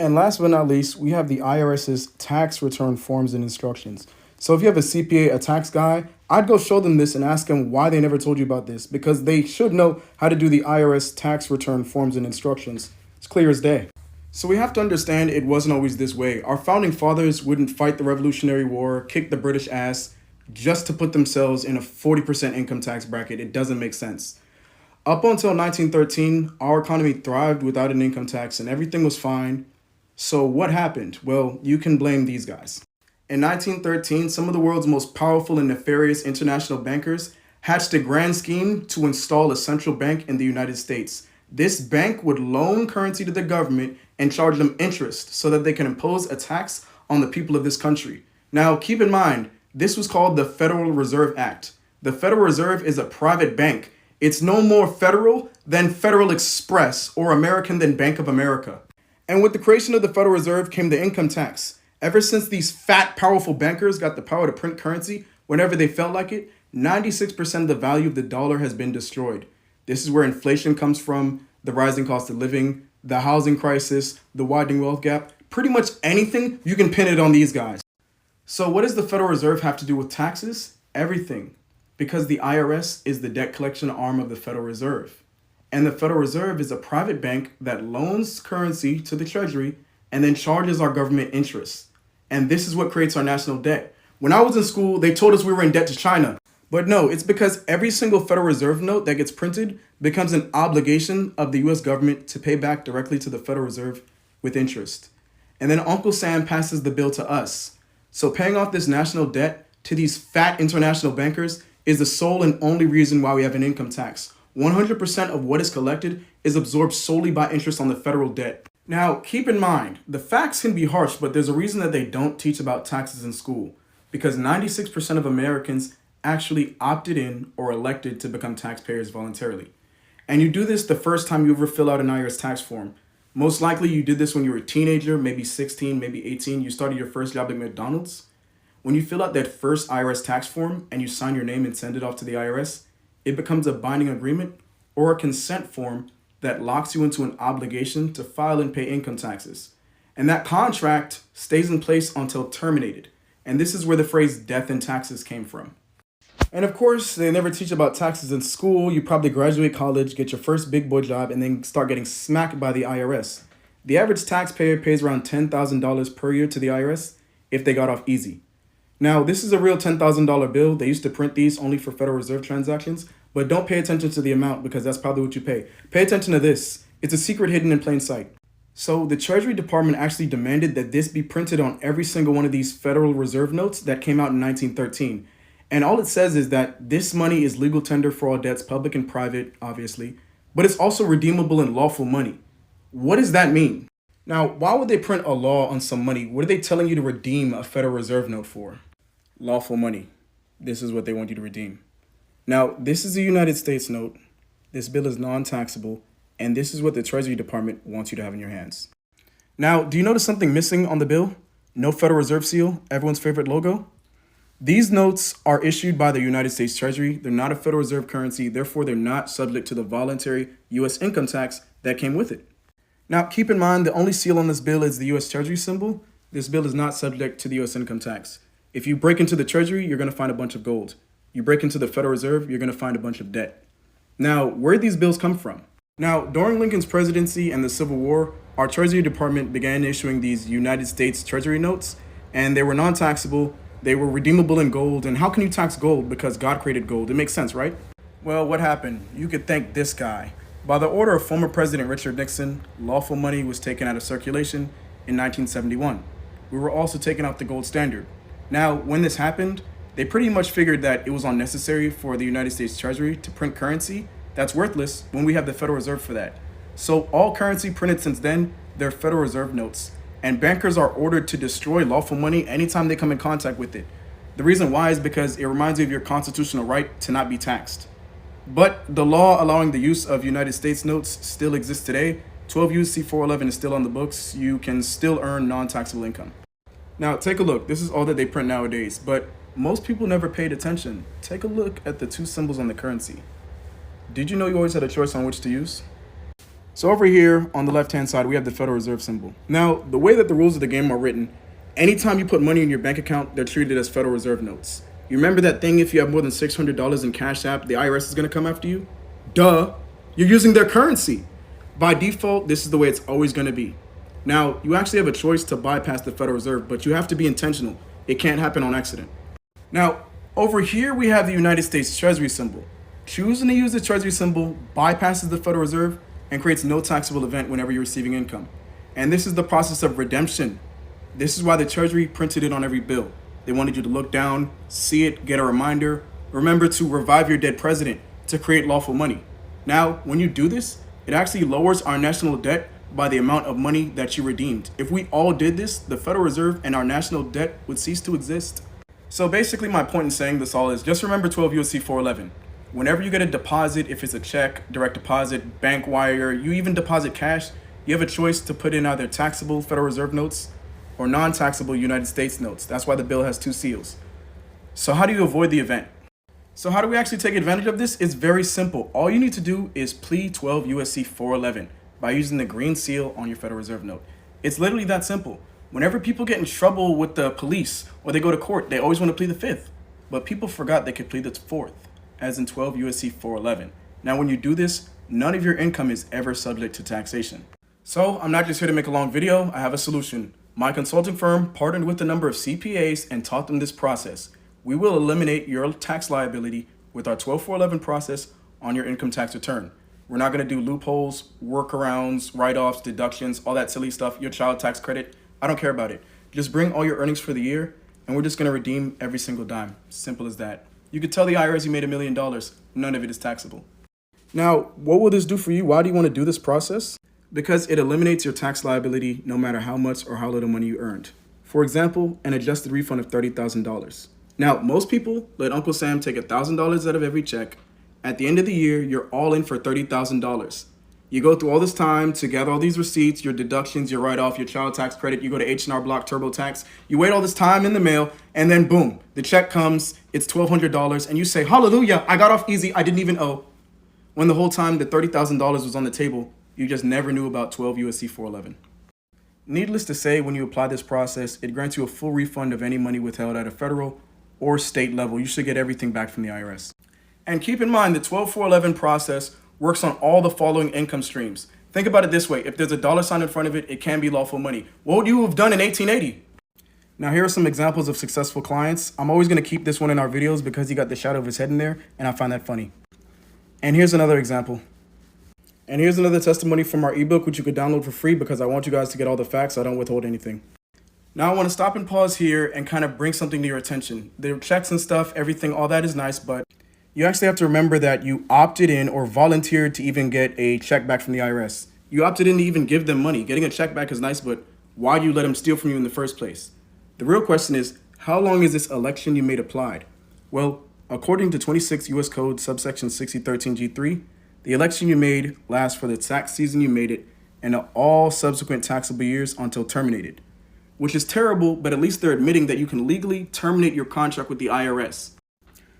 And last but not least, we have the IRS's tax return forms and instructions. So if you have a CPA, a tax guy, I'd go show them this and ask them why they never told you about this, because they should know how to do the IRS tax return forms and instructions. It's clear as day. So we have to understand it wasn't always this way. Our founding fathers wouldn't fight the Revolutionary War, kick the British ass, just to put themselves in a 40% income tax bracket. It doesn't make sense. Up until 1913, our economy thrived without an income tax and everything was fine. So what happened? Well, you can blame these guys. In 1913, some of the world's most powerful and nefarious international bankers hatched a grand scheme to install a central bank in the United States. This bank would loan currency to the government and charge them interest so that they can impose a tax on the people of this country. Now, keep in mind, this was called the Federal Reserve Act. The Federal Reserve is a private bank. It's no more federal than Federal Express or American than Bank of America. And with the creation of the Federal Reserve came the income tax. Ever since these fat, powerful bankers got the power to print currency whenever they felt like it, 96% of the value of the dollar has been destroyed. This is where inflation comes from, the rising cost of living, the housing crisis, the widening wealth gap. Pretty much anything, you can pin it on these guys. So what does the Federal Reserve have to do with taxes? Everything. Because the IRS is the debt collection arm of the Federal Reserve. And the Federal Reserve is a private bank that loans currency to the Treasury and then charges our government interest. And this is what creates our national debt. When I was in school, they told us we were in debt to China. But no, it's because every single Federal Reserve note that gets printed becomes an obligation of the US government to pay back directly to the Federal Reserve with interest. And then Uncle Sam passes the bill to us. So paying off this national debt to these fat international bankers is the sole and only reason why we have an income tax. 100% of what is collected is absorbed solely by interest on the federal debt. Now, keep in mind, the facts can be harsh, but there's a reason that they don't teach about taxes in school. Because 96% of Americans actually opted in or elected to become taxpayers voluntarily. And you do this the first time you ever fill out an IRS tax form. Most likely you did this when you were a teenager, maybe 16, maybe 18. You started your first job at McDonald's. When you fill out that first IRS tax form and you sign your name and send it off to the IRS, it becomes a binding agreement or a consent form that locks you into an obligation to file and pay income taxes. And that contract stays in place until terminated. And this is where the phrase death in taxes came from. And of course, they never teach about taxes in school. You probably graduate college, get your first big boy job, and then start getting smacked by the IRS. The average taxpayer pays around $10,000 per year to the IRS if they got off easy. Now, this is a real $10,000 bill. They used to print these only for Federal Reserve transactions, but don't pay attention to the amount because that's probably what you pay. Pay attention to this. It's a secret hidden in plain sight. So the Treasury Department actually demanded that this be printed on every single one of these Federal Reserve notes that came out in 1913. And all it says is that this money is legal tender for all debts, public and private, obviously, but it's also redeemable in lawful money. What does that mean? Now, why would they print a law on some money? What are they telling you to redeem a Federal Reserve note for? Lawful money. This is what they want you to redeem. Now, this is a United States note. This bill is non-taxable, and this is what the Treasury Department wants you to have in your hands. Now, do you notice something missing on the bill? No Federal Reserve seal, everyone's favorite logo? These notes are issued by the United States Treasury. They're not a Federal Reserve currency, therefore they're not subject to the voluntary U.S. income tax that came with it. Now, keep in mind, the only seal on this bill is the U.S. Treasury symbol. This bill is not subject to the U.S. income tax. If you break into the Treasury, you're going to find a bunch of gold. You break into the Federal Reserve, you're going to find a bunch of debt. Now, where did these bills come from? Now, during Lincoln's presidency and the Civil War, our Treasury Department began issuing these United States Treasury notes, and they were non-taxable, they were redeemable in gold, and how can you tax gold? Because God created gold. It makes sense, right? Well, what happened? You could thank this guy. By the order of former President Richard Nixon, lawful money was taken out of circulation in 1971. We were also taking out the gold standard. Now, when this happened, they pretty much figured that it was unnecessary for the United States Treasury to print currency that's worthless when we have the Federal Reserve for that. So all currency printed since then, they're Federal Reserve notes. And bankers are ordered to destroy lawful money anytime they come in contact with it. The reason why is because it reminds you of your constitutional right to not be taxed. But the law allowing the use of United States notes still exists today. 12 U.S.C. 411 is still on the books. You can still earn non-taxable income. Now, take a look. This is all that they print nowadays, but most people never paid attention. Take a look at the two symbols on the currency. Did you know you always had a choice on which to use? So over here on the left-hand side, we have the Federal Reserve symbol. Now, the way that the rules of the game are written, anytime you put money in your bank account, they're treated as Federal Reserve notes. You remember that thing, if you have more than $600 in Cash App, the IRS is going to come after you? Duh. You're using their currency. By default, this is the way it's always going to be. Now, you actually have a choice to bypass the Federal Reserve, but you have to be intentional. It can't happen on accident. Now, over here, we have the United States Treasury symbol. Choosing to use the Treasury symbol bypasses the Federal Reserve and creates no taxable event whenever you're receiving income. And this is the process of redemption. This is why the Treasury printed it on every bill. They wanted you to look down, see it, get a reminder. Remember to revive your dead president to create lawful money. Now, when you do this, it actually lowers our national debt by the amount of money that you redeemed. If we all did this, the Federal Reserve and our national debt would cease to exist. So basically my point in saying this all is just remember 12 U.S.C. 411. Whenever you get a deposit, if it's a check, direct deposit, bank wire, you even deposit cash, you have a choice to put in either taxable Federal Reserve notes or non-taxable United States notes. That's why the bill has two seals. So how do you avoid the event? So how do we actually take advantage of this? It's very simple. All you need to do is plead 12 U.S.C. 411 by using the green seal on your Federal Reserve note. It's literally that simple. Whenever people get in trouble with the police or they go to court, they always want to plead the fifth. But people forgot they could plead the fourth, as in 12 U.S.C. 411. Now, when you do this, none of your income is ever subject to taxation. So I'm not just here to make a long video. I have a solution. My consulting firm partnered with a number of CPAs and taught them this process. We will eliminate your tax liability with our 12411 process on your income tax return. We're not going to do loopholes, workarounds, write-offs, deductions, all that silly stuff, your child tax credit. I don't care about it. Just bring all your earnings for the year, and we're just going to redeem every single dime. Simple as that. You could tell the IRS you made $1 million. None of it is taxable. Now, what will this do for you? Why do you want to do this process? Because it eliminates your tax liability no matter how much or how little money you earned. For example, an adjusted refund of $30,000. Now, most people let Uncle Sam take $1,000 out of every check. At the end of the year, you're all in for $30,000. You go through all this time to gather all these receipts, your deductions, your write-off, your child tax credit. You go to H&R Block TurboTax. You wait all this time in the mail, and then boom, the check comes. It's $1,200, and you say, "Hallelujah! I got off easy. I didn't even owe." When the whole time the $30,000 was on the table, you just never knew about 12 U.S.C. 411. Needless to say, when you apply this process, it grants you a full refund of any money withheld at a federal or state level. You should get everything back from the IRS. And keep in mind, the 12411 process works on all the following income streams. Think about it this way. If there's a dollar sign in front of it, it can be lawful money. What would you have done in 1880? Now, here are some examples of successful clients. I'm always going to keep this one in our videos because he got the shadow of his head in there, and I find that funny. And here's another example. And here's another testimony from our ebook, which you could download for free because I want you guys to get all the facts. So I don't withhold anything. Now I want to stop and pause here and kind of bring something to your attention. The checks and stuff, everything, all that is nice, but you actually have to remember that you opted in or volunteered to even get a check back from the IRS. You opted in to even give them money. Getting a check back is nice, but why do you let them steal from you in the first place? The real question is, how long is this election you made applied? Well, according to 26 U.S. Code subsection 6013G3, the election you made lasts for the tax season you made it and all subsequent taxable years until terminated, which is terrible, but at least they're admitting that you can legally terminate your contract with the IRS.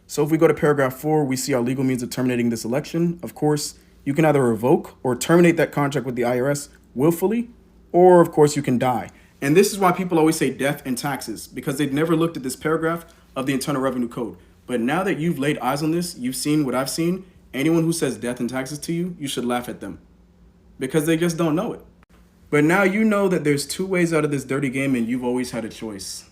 So if we go to paragraph 4, we see our legal means of terminating this election. Of course, you can either revoke or terminate that contract with the IRS willfully, or of course you can die. And this is why people always say death and taxes, because they've never looked at this paragraph of the Internal Revenue Code. But now that you've laid eyes on this, you've seen what I've seen, anyone who says death and taxes to you, you should laugh at them because they just don't know it. But now you know that there's two ways out of this dirty game and you've always had a choice.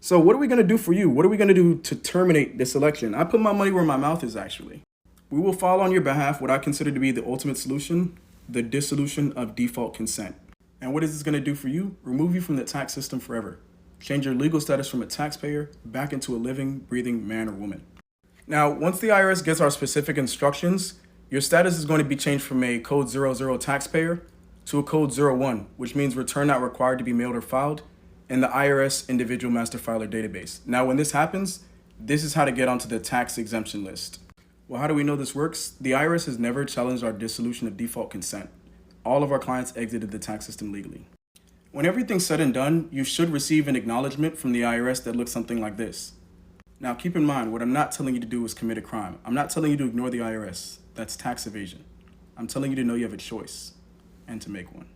So what are we going to do for you? What are we going to do to terminate this election? I put my money where my mouth is, actually. We will file on your behalf what I consider to be the ultimate solution, the dissolution of default consent. And what is this going to do for you? Remove you from the tax system forever. Change your legal status from a taxpayer back into a living, breathing man or woman. Now, once the IRS gets our specific instructions, your status is going to be changed from a code 00 taxpayer to a code 01, which means return not required to be mailed or filed in the IRS individual master filer database. Now, when this happens, this is how to get onto the tax exemption list. Well, how do we know this works? The IRS has never challenged our dissolution of default consent. All of our clients exited the tax system legally. When everything's said and done, you should receive an acknowledgement from the IRS that looks something like this. Now, keep in mind, what I'm not telling you to do is commit a crime. I'm not telling you to ignore the IRS. That's tax evasion. I'm telling you to know you have a choice. and to make one.